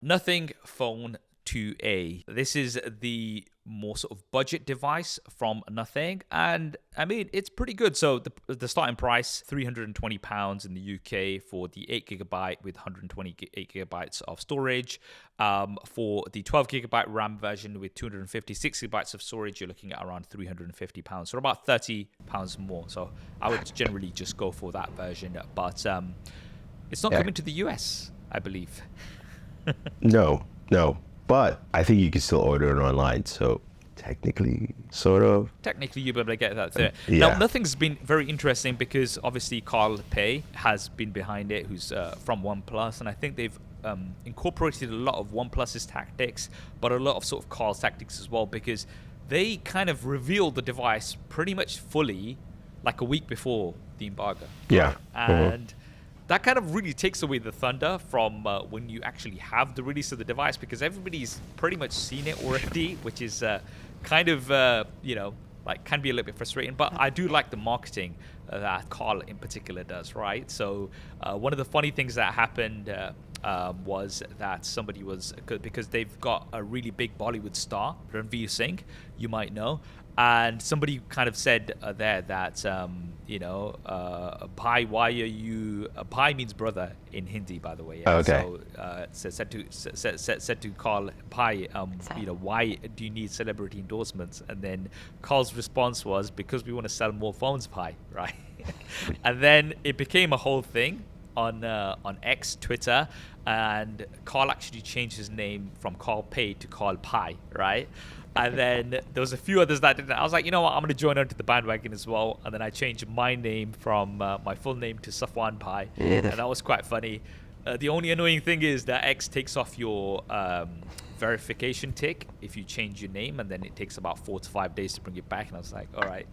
Nothing Phone 2A. This is the more sort of budget device from Nothing, and I mean it's pretty good. So the starting price £320 in the UK for the 8GB with 128GB of storage. For the 12GB RAM version with 256GB of storage, you're looking at around £350, so about £30 more. So I would generally just go for that version, but it's not coming to the US, I believe. No. But I think you can still order it online. So technically, sort of. Technically, you'll be able to get that there. Yeah. Now, Nothing's been very interesting because obviously Carl Pei has been behind it, who's from OnePlus, and I think they've incorporated a lot of OnePlus's tactics, but a lot of sort of Carl's tactics as well, because they kind of revealed the device pretty much fully like a week before the embargo. Yeah. And that kind of really takes away the thunder from when you actually have the release of the device, because everybody's pretty much seen it already, which is kind of, like can be a little bit frustrating. But I do like the marketing that Carl in particular does, right? So one of the funny things that happened was that somebody was, because they've got a really big Bollywood star, Ranveer Singh, you might know. And somebody kind of said there that, Bhai, why are you... Bhai means brother in Hindi, by the way. Yeah? Okay. So said to Carl, Bhai, why do you need celebrity endorsements? And then Carl's response was, because we want to sell more phones, Bhai, right? And then it became a whole thing on X, Twitter, and Carl actually changed his name from Carl Pei to Carl Pai, right? And then there was a few others that didn't. I was like, you know what, I'm going to join onto the bandwagon as well. And then I changed my name from my full name to Safwan Pai. And that was quite funny. The only annoying thing is that X takes off your verification tick if you change your name, and then it takes about 4 to 5 days to bring it back. And I was like, all right.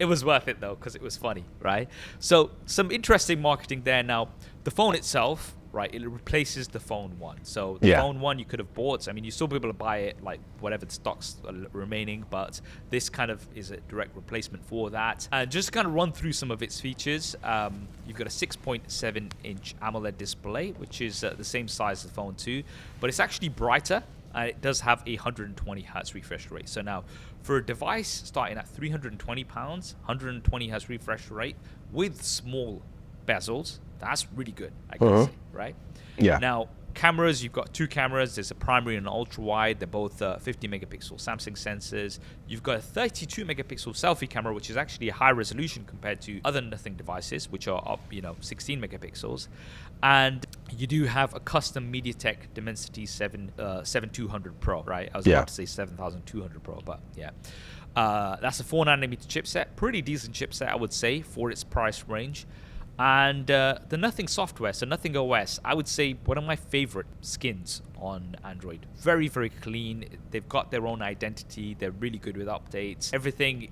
It was worth it, though, because it was funny, right? So some interesting marketing there. Now, the phone itself, right, it replaces the Phone 1. So the Phone 1 you could have bought. I mean, you still be able to buy it, like whatever the stocks are remaining, but this kind of is a direct replacement for that. And just to kind of run through some of its features, you've got a 6.7-inch AMOLED display, which is the same size as the Phone 2, but it's actually brighter. And it does have a 120 Hz refresh rate. So now, for a device starting at £320, 120 Hz refresh rate with small bezels, that's really good, I guess, right? Yeah. Now, cameras, you've got two cameras. There's a primary and an ultra wide. They're both 50 megapixel Samsung sensors. You've got a 32 megapixel selfie camera, which is actually a high resolution compared to other Nothing devices, which are up, 16 megapixels. And you do have a custom MediaTek Dimensity 7200 Pro, right? I was about to say 7200 Pro, but yeah. That's a 4nm chipset. Pretty decent chipset, I would say, for its price range. And the Nothing software, so Nothing OS, I would say one of my favorite skins on Android. Very, very clean. They've got their own identity. They're really good with updates. Everything,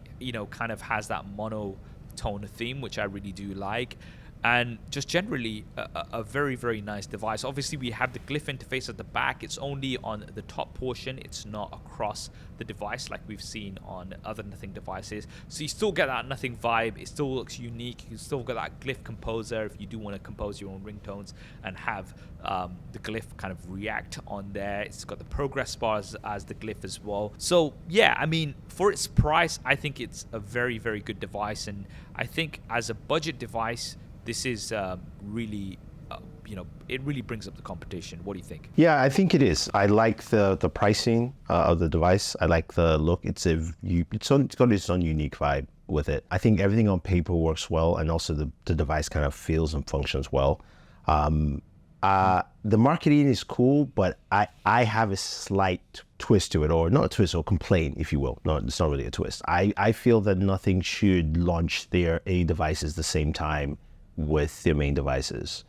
kind of has that monotone theme, which I really do like. And just generally a very, very nice device. Obviously, we have the glyph interface at the back. It's only on the top portion. It's not across the device like we've seen on other Nothing devices. So you still get that Nothing vibe. It still looks unique. You still got that glyph composer if you do want to compose your own ringtones and have the glyph kind of react on there. It's got the progress bars as the glyph as well. So yeah, I mean, for its price, I think it's a very, very good device. And I think as a budget device, this is really, it really brings up the competition. What do you think? Yeah, I think it is. I like the pricing of the device. I like the look. It's got its own unique vibe with it. I think everything on paper works well, and also the device kind of feels and functions well. The marketing is cool, but I have a slight twist to it, or not a twist, or complaint, if you will. No, it's not really a twist. I feel that Nothing should launch their A devices the same time with their main devices,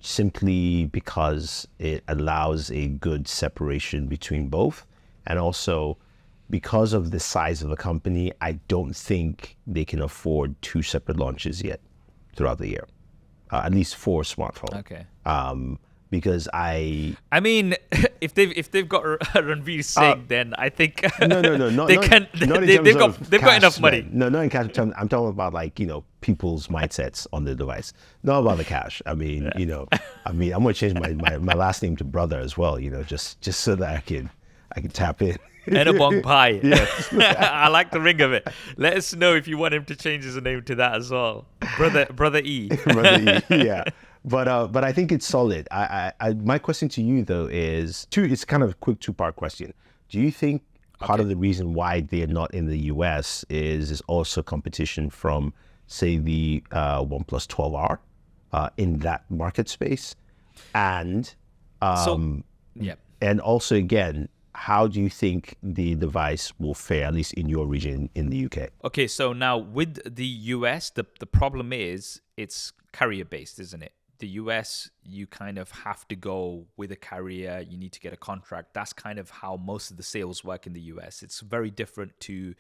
simply because it allows a good separation between both. And also, because of the size of the company, I don't think they can afford 2 separate launches yet throughout the year, at least for a smartphone. Okay. because I mean, if they've got Ranveer Singh, then I think no, not they not, can. not in They, terms they've got of they've got cash enough money. spend. No, not in cash terms. I'm talking about like people's mindsets on the device, not about the cash. I mean, I'm gonna change my last name to Brother as well. Just so that I can tap in. And a bong pie. Yes. I like the ring of it. Let us know if you want him to change his name to that as well. Brother E. Brother E, yeah. But I think it's solid. My question to you though is it's kind of a quick two-part question. Do you think part of the reason why they're not in the US is also competition from, say, the OnePlus 12R in that market space? And and also again, how do you think the device will fare, at least in your region in the UK? Okay, so now with the US, the problem is it's carrier based, isn't it? The US, you kind of have to go with a carrier. You need to get a contract. That's kind of how most of the sales work in the US. It's very different to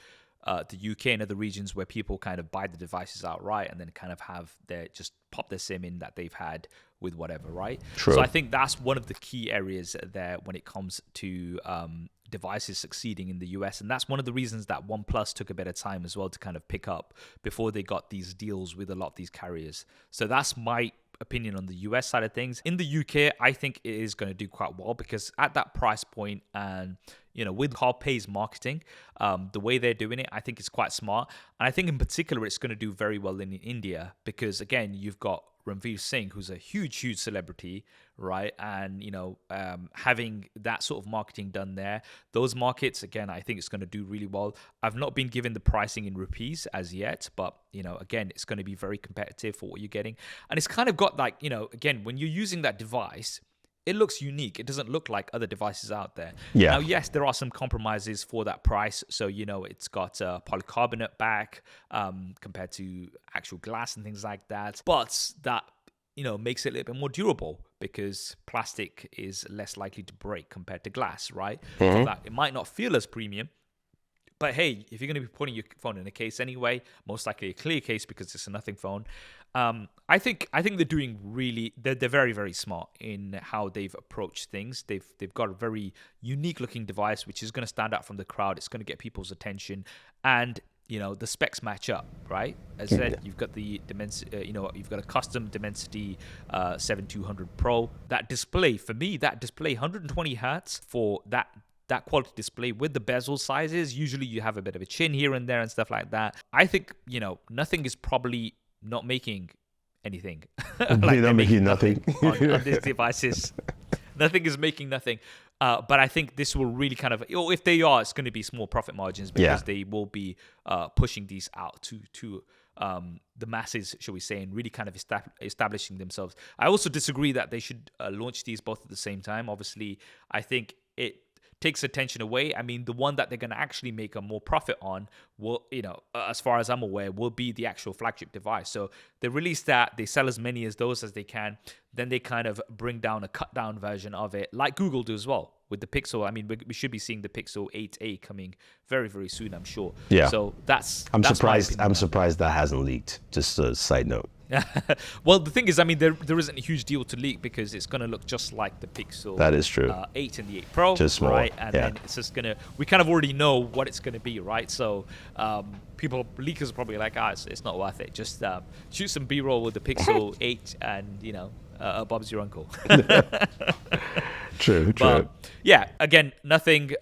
the UK and other regions where people kind of buy the devices outright and then kind of just pop their SIM in that they've had with whatever, right? True. So I think that's one of the key areas there when it comes to devices succeeding in the US. And that's one of the reasons that OnePlus took a bit of time as well to kind of pick up before they got these deals with a lot of these carriers. So that's my opinion on the US side of things. In the UK, I think it is going to do quite well because at that price point and with Carpay's marketing, the way they're doing it, I think it's quite smart. And I think in particular, it's going to do very well in India because again, you've got Ranveer Singh, who's a huge celebrity, right? And, having that sort of marketing done there, those markets, again, I think it's going to do really well. I've not been given the pricing in rupees as yet, but, again, it's going to be very competitive for what you're getting. And it's kind of got like, again, when you're using that device, it looks unique. It doesn't look like other devices out there. Yeah. Now, yes, there are some compromises for that price. So, it's got polycarbonate back compared to actual glass and things like that. But that, makes it a little bit more durable because plastic is less likely to break compared to glass, right? So that it might not feel as premium. But hey, if you're going to be putting your phone in a case anyway, most likely a clear case because it's a nothing phone. I think they're doing they're very, very smart in how they've approached things. They've got a very unique looking device, which is going to stand out from the crowd. It's going to get people's attention, and the specs match up, right? As I said, you've got the Dimensity, you've got a custom Dimensity 7200 Pro. That display, for me, 120 hertz for that quality display with the bezel sizes. Usually you have a bit of a chin here and there and stuff like that. I think, nothing is probably not making anything. Like they're not making nothing on these devices. Nothing is making nothing. But I think this will really kind of, if they are, it's going to be small profit margins because they will be pushing these out to the masses, shall we say, and really kind of establishing themselves. I also disagree that they should launch these both at the same time. Obviously, I think it takes attention away. I mean, the one that they're going to actually make a more profit on will, as far as I'm aware, will be the actual flagship device. So they release that, they sell as many as those as they can, then they kind of bring down a cut down version of it, like Google do as well with the Pixel. I mean, we should be seeing the Pixel 8a coming very, very soon, I'm sure. Yeah. So I'm surprised that hasn't leaked. Just a side note. Well, the thing is, I mean, there isn't a huge deal to leak because it's going to look just like the Pixel. That is true. 8 and the 8 Pro, just small, right? And then it's just we kind of already know what it's going to be, right? So leakers are probably like, it's not worth it. Just shoot some B-roll with the Pixel 8 and, Bob's your uncle. True. But, yeah, again, nothing.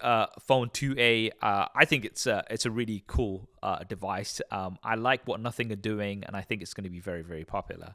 Phone 2A. I think it's a really cool device. I like what Nothing are doing, and I think it's going to be very, very popular.